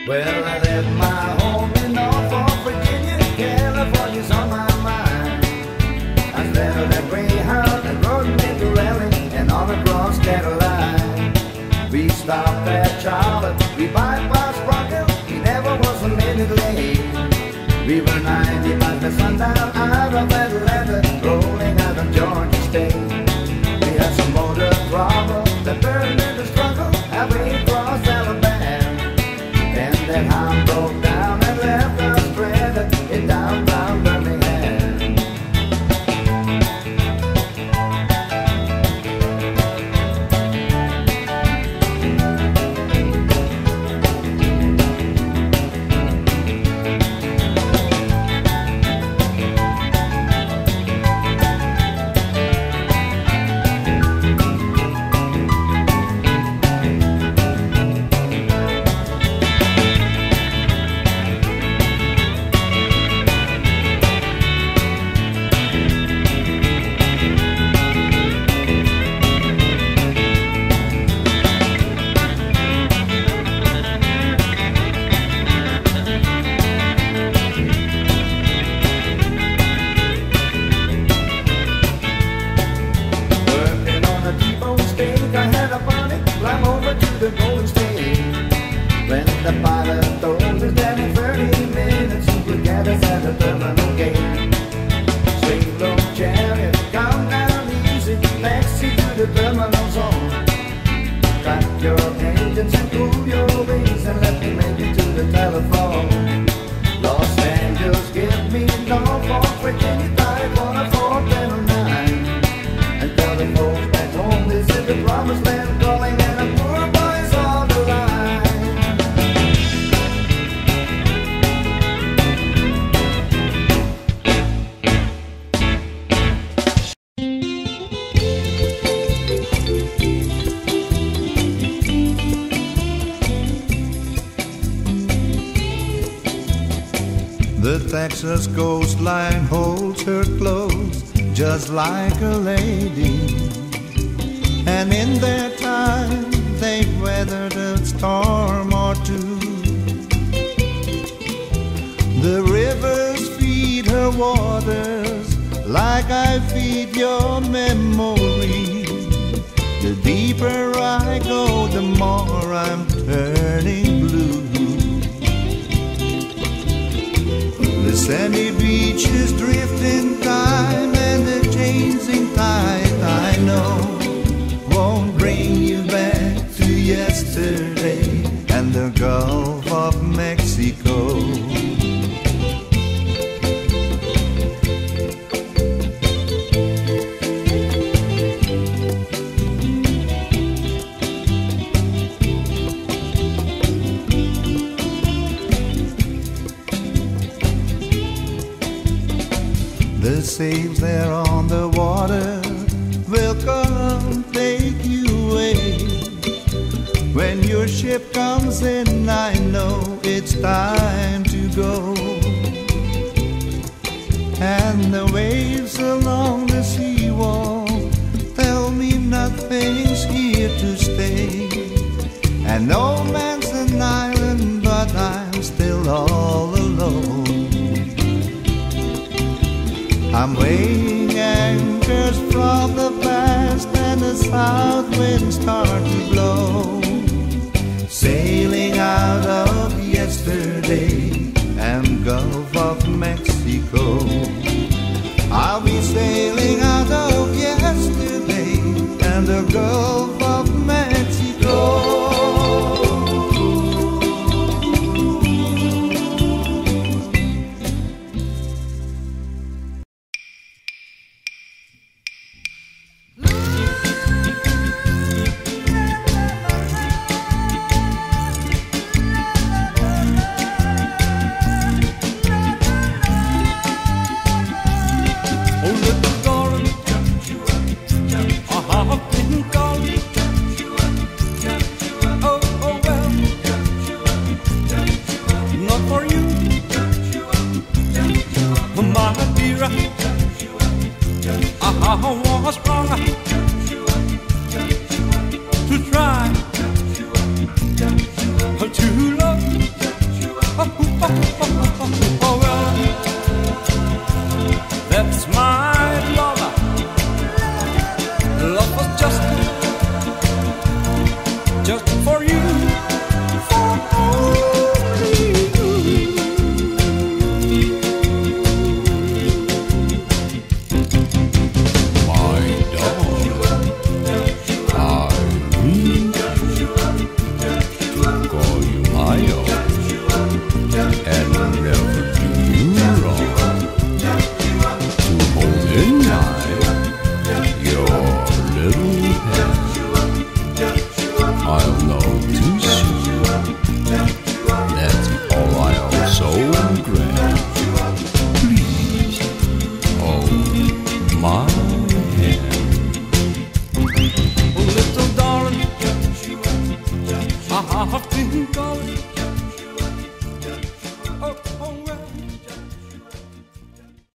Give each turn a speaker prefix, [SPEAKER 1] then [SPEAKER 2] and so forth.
[SPEAKER 1] Well, I left my home in Norfolk, Virginia. California's on my mind. I slept on that Greyhound and rode me to Raleigh and on across Caroline. We stopped at Charlotte, we bypassed Rockville. He never was a minute late. We were 90 miles to sundown out of Atlanta, rolling out of Georgia State. We had some motor trouble that turned into struggle halfway across Alabama. And then I broke down and left us stranded in downtown Birmingham. The Golden State. When the pilot told us that in 30 minutes we'd get us at the terminal gate. Swing low chariot, come down easy, taxi to the terminal zone. Cut your engines and cool your wings and let me make it to the telephone. Los Angeles, give me Norfolk, Virginia, California, 409. And tell the folks back home this is the promised land calling and a poor boy's on the line.
[SPEAKER 2] The Texas coastline holds her close just like a lady, and in their time they've weathered a storm or two. The rivers feed her waters like I feed your memory. The deeper I go, the more I'm turning blue. The sandy beaches drift in time, and the changing tide I know won't bring you back to yesterday and the Gulf of Mexico. The sails there on the water will come take you away. When your ship comes in, I know it's time to go. And the waves along the seawall tell me nothing's here to stay. And no man's an island, but I'm still all alone. I'm weighing anchors from the past, and the south winds start to blow. Sailing out of yesterday and Gulf of Mexico. I'll be sailing out of yesterday and the Gulf of Mexico.
[SPEAKER 3] half twinkle